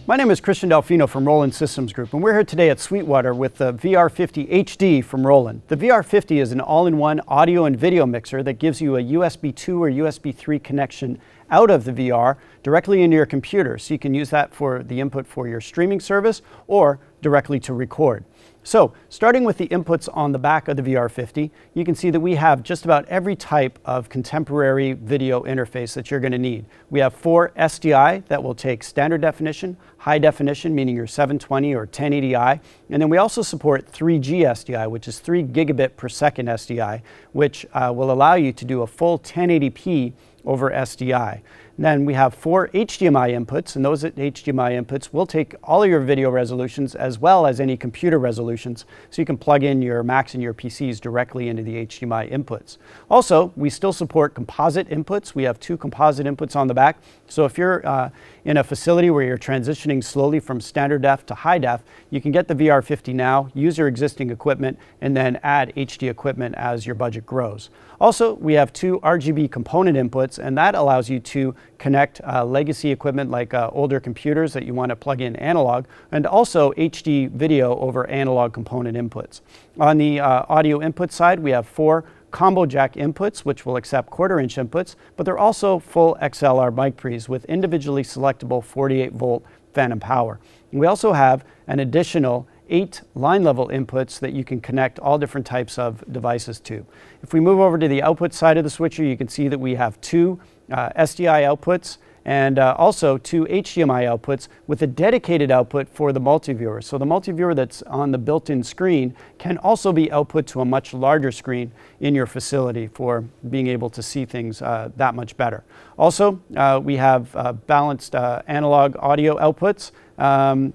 My name is Christian Delfino from Roland Systems Group, and we're here today at Sweetwater with the VR-50HD from Roland. The VR-50 is an all-in-one audio and video mixer that gives you a USB 2 or USB 3 connection out of the VR directly into your computer, so you can use that for the input for your streaming service or directly to record. So, starting with the inputs on the back of the VR-50, you can see that we have just about every type of contemporary video interface that you're going to need. We have 4 SDI that will take standard definition, high definition, meaning your 720 or 1080i, and then we also support 3G SDI, which is 3 gigabit per second SDI, which will allow you to do a full 1080p over SDI. Then we have 4 HDMI inputs, and those HDMI inputs will take all of your video resolutions as well as any computer resolutions, so you can plug in your Macs and your PCs directly into the HDMI inputs. Also, we still support composite inputs. We have 2 composite inputs on the back, so if you're in a facility where you're transitioning slowly from standard def to high def, you can get the VR-50 now, use your existing equipment, and then add HD equipment as your budget grows. Also, we have 2 RGB component inputs, and that allows you to connect legacy equipment like older computers that you want to plug in analog, and also HD video over analog component inputs. On the audio input side, we have 4 combo jack inputs, which will accept 1/4-inch inputs, but they're also full XLR mic pre's with individually selectable 48-volt phantom power. And we also have an additional 8 line level inputs that you can connect all different types of devices to. If we move over to the output side of the switcher, you can see that we have 2 SDI outputs and also 2 HDMI outputs with a dedicated output for the multiviewer. So the multiviewer that's on the built-in screen can also be output to a much larger screen in your facility for being able to see things that much better. Also, we have balanced analog audio outputs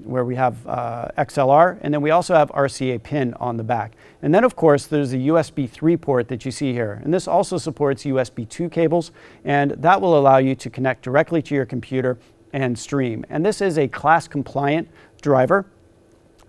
where we have XLR, and then we also have RCA pin on the back. And then of course there's the USB 3 port that you see here, and this also supports USB 2 cables, and that will allow you to connect directly to your computer and stream. And this is a class compliant driver.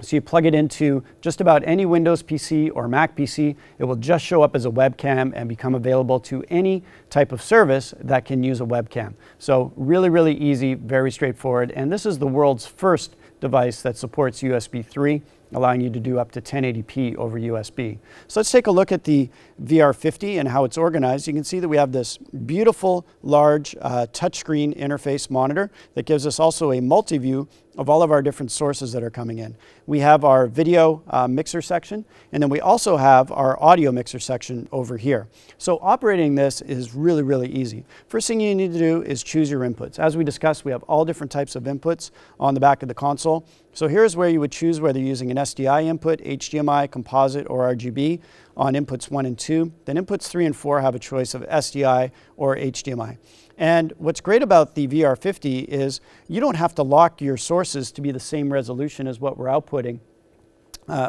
So you plug it into just about any Windows PC or Mac PC, it will just show up as a webcam and become available to any type of service that can use a webcam. So really, really easy, very straightforward. And this is the world's first device that supports USB 3, allowing you to do up to 1080p over USB. So let's take a look at the VR-50 and how it's organized. You can see that we have this beautiful, large touchscreen interface monitor that gives us also a multi-view of all of our different sources that are coming in. We have our video mixer section, and then we also have our audio mixer section over here. So operating this is really, really easy. First thing you need to do is choose your inputs. As we discussed, we have all different types of inputs on the back of the console. So here's where you would choose whether you're using an SDI input, HDMI, composite, or RGB on inputs 1 and 2. Then inputs 3 and 4 have a choice of SDI or HDMI. And what's great about the VR-50 is you don't have to lock your sources to be the same resolution as what we're outputting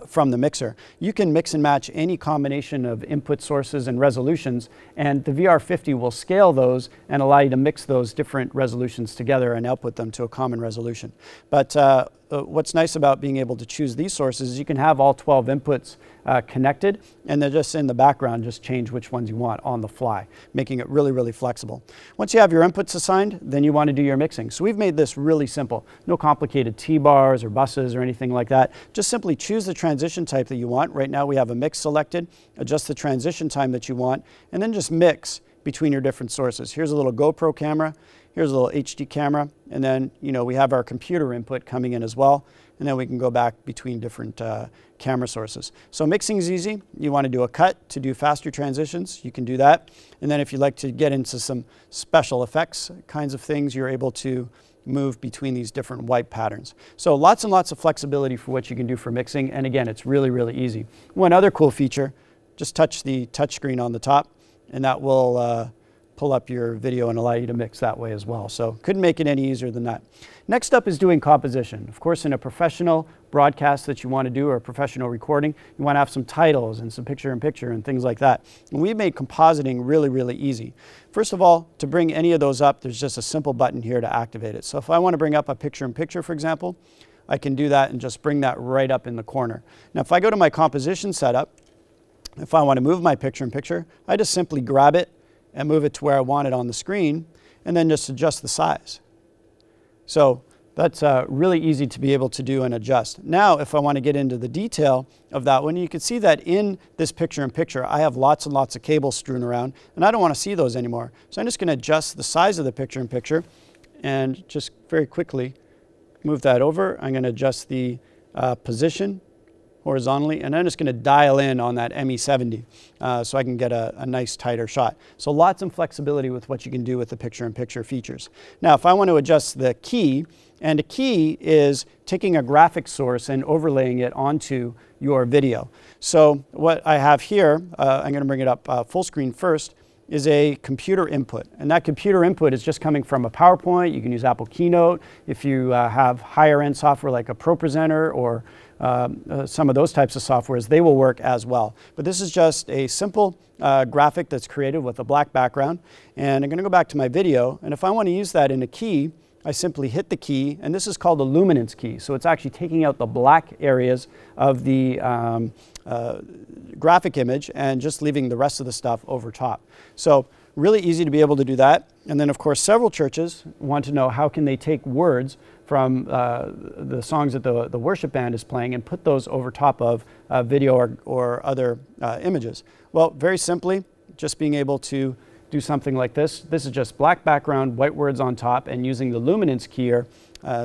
from the mixer. You can mix and match any combination of input sources and resolutions, and the VR-50 will scale those and allow you to mix those different resolutions together and output them to a common resolution. But what's nice about being able to choose these sources is you can have all 12 inputs connected, and they're just in the background, just change which ones you want on the fly, making it really, really flexible. Once you have your inputs assigned, then you want to do your mixing. So we've made this really simple. No complicated T-bars or buses or anything like that. Just simply choose the transition type that you want. Right now we have a mix selected. Adjust the transition time that you want, and then just mix between your different sources. Here's a little GoPro camera. Here's a little HD camera, and then we have our computer input coming in as well, and then we can go back between different camera sources. So mixing is easy. You want to do a cut to do faster transitions, you can do that. And then if you'd like to get into some special effects kinds of things, you're able to move between these different wipe patterns. So lots and lots of flexibility for what you can do for mixing, and again, it's really, really easy. One other cool feature, just touch the touchscreen on the top, and that will pull up your video and allow you to mix that way as well. So couldn't make it any easier than that. Next up is doing composition. Of course, in a professional broadcast that you want to do or a professional recording, you want to have some titles and some picture-in-picture and things like that. And we've made compositing really, really easy. First of all, to bring any of those up, there's just a simple button here to activate it. So if I want to bring up a picture-in-picture, for example, I can do that and just bring that right up in the corner. Now, if I go to my composition setup, if I want to move my picture-in-picture, I just simply grab it and move it to where I want it on the screen, and then just adjust the size. So That's really easy to be able to do and adjust. Now, if I want to get into the detail of that one, you can see that in this picture-in-picture, I have lots and lots of cables strewn around, and I don't want to see those anymore. So I'm just going to adjust the size of the picture-in-picture and just very quickly move that over. I'm going to adjust the position horizontally, and I'm just going to dial in on that ME70 so I can get a nice tighter shot. So lots of flexibility with what you can do with the picture-in-picture features. Now, if I want to adjust the key, and a key is taking a graphic source and overlaying it onto your video. So what I have here, I'm going to bring it up full screen first, is a computer input. And that computer input is just coming from a PowerPoint. You can use Apple Keynote. If you have higher end software like a ProPresenter or some of those types of softwares, they will work as well. But this is just a simple graphic that's created with a black background. And I'm going to go back to my video. And if I want to use that in a key, I simply hit the key, and this is called a luminance key. So it's actually taking out the black areas of the graphic image and just leaving the rest of the stuff over top. So really easy to be able to do that. And then, of course, several churches want to know how can they take words from the songs that the worship band is playing and put those over top of video or other images. Well, very simply, just being able to do something like this. This is just black background, white words on top, and using the luminance keyer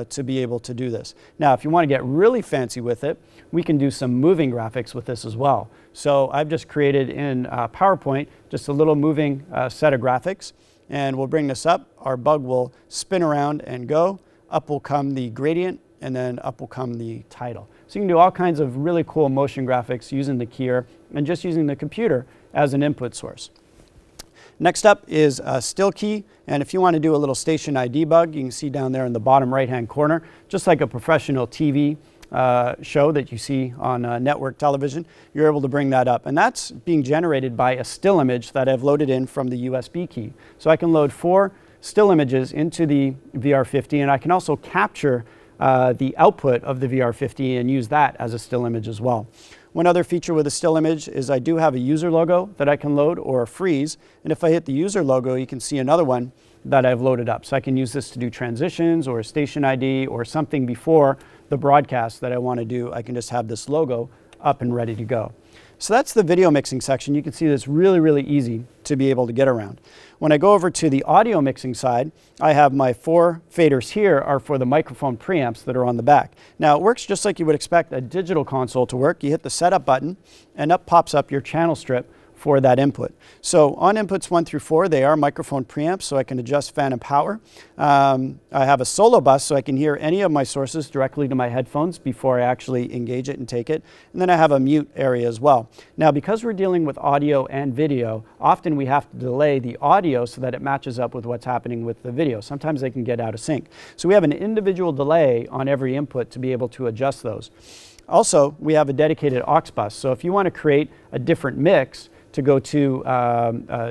to be able to do this. Now, if you want to get really fancy with it, we can do some moving graphics with this as well. So I've just created in PowerPoint just a little moving set of graphics, and we'll bring this up. Our bug will spin around and go. Up will come the gradient, and then up will come the title. So you can do all kinds of really cool motion graphics using the keyer and just using the computer as an input source. Next up is a still key, and if you want to do a little station ID bug, you can see down there in the bottom right-hand corner, just like a professional TV show that you see on network television, you're able to bring that up. And that's being generated by a still image that I've loaded in from the USB key. So I can load 4 still images into the VR-50, and I can also capture the output of the VR-50 and use that as a still image as well. One other feature with a still image is I do have a user logo that I can load or a freeze. And if I hit the user logo, you can see another one that I've loaded up. So I can use this to do transitions or a station ID or something before the broadcast that I want to do. I can just have this logo up and ready to go. So that's the video mixing section. You can see that's really, really easy to be able to get around. When I go over to the audio mixing side, I have my 4 faders here are for the microphone preamps that are on the back. Now it works just like you would expect a digital console to work. You hit the setup button and up pops up your channel strip for that input. So on inputs 1 through 4, they are microphone preamps, so I can adjust fan and power. I have a solo bus, so I can hear any of my sources directly to my headphones before I actually engage it and take it. And then I have a mute area as well. Now, because we're dealing with audio and video, often we have to delay the audio so that it matches up with what's happening with the video. Sometimes they can get out of sync. So we have an individual delay on every input to be able to adjust those. Also, we have a dedicated Aux bus. So if you want to create a different mix to go to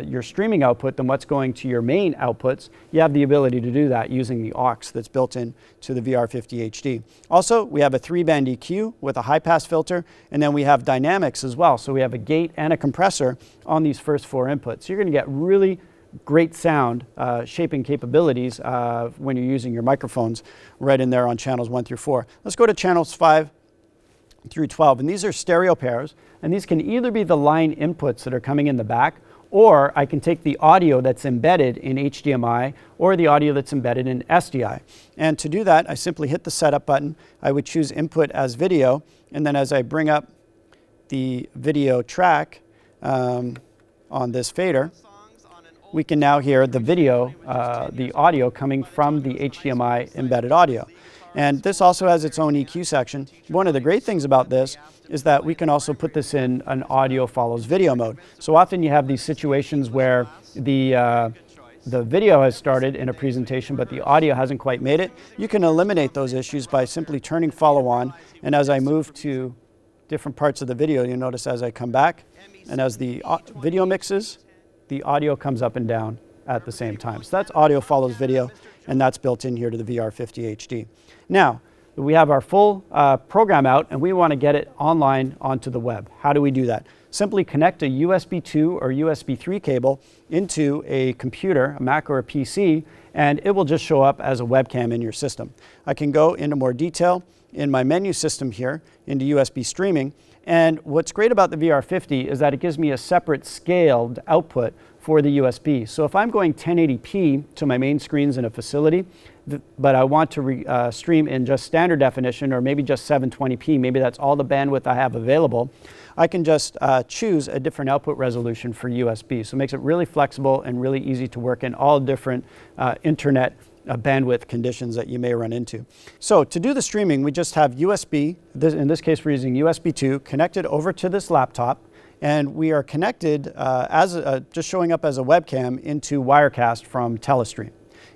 your streaming output than what's going to your main outputs, you have the ability to do that using the aux that's built in to the VR-50HD. Also, we have a 3-band EQ with a high-pass filter, and then we have dynamics as well. So we have a gate and a compressor on these first 4 inputs. You're going to get really great sound shaping capabilities when you're using your microphones right in there on channels 1 through 4. Let's go to channels 5 through 12, and these are stereo pairs, and these can either be the line inputs that are coming in the back, or I can take the audio that's embedded in HDMI or the audio that's embedded in SDI. And to do that, I simply hit the setup button. I would choose input as video, and then as I bring up the video track on this fader, we can now hear the video, the audio coming from the HDMI embedded audio. And this also has its own EQ section. One of the great things about this is that we can also put this in an audio follows video mode. So often you have these situations where the video has started in a presentation, but the audio hasn't quite made it. You can eliminate those issues by simply turning follow on. And as I move to different parts of the video, you'll notice as I come back, and as the video mixes, the audio comes up and down at the same time. So that's audio follows video, and that's built in here to the VR-50HD. Now, we have our full program out, and we want to get it online onto the web. How do we do that? Simply connect a USB 2 or USB 3 cable into a computer, a Mac or a PC, and it will just show up as a webcam in your system. I can go into more detail in my menu system here into USB streaming. And what's great about the VR-50 is that it gives me a separate scaled output for the USB. So if I'm going 1080p to my main screens in a facility, but I want to stream in just standard definition or maybe just 720p, maybe that's all the bandwidth I have available, I can just choose a different output resolution for USB. So it makes it really flexible and really easy to work in all different internet bandwidth conditions that you may run into. So to do the streaming, we just have USB, in this case we're using USB 2, connected over to this laptop, and we are connected just showing up as a webcam into Wirecast from Telestream.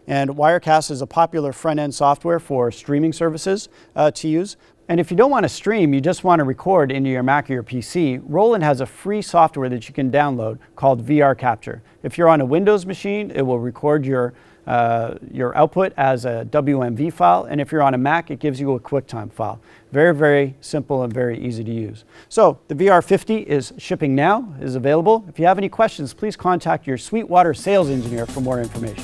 And Wirecast is a popular front-end software for streaming services to use. And if you don't want to stream, you just want to record into your Mac or your PC, Roland has a free software that you can download called VR-Capture. If you're on a Windows machine, it will record your output as a WMV file, and if you're on a Mac, it gives you a QuickTime file. Very, very simple and very easy to use. So the VR-50 is shipping now, is available. If you have any questions, please contact your Sweetwater sales engineer for more information.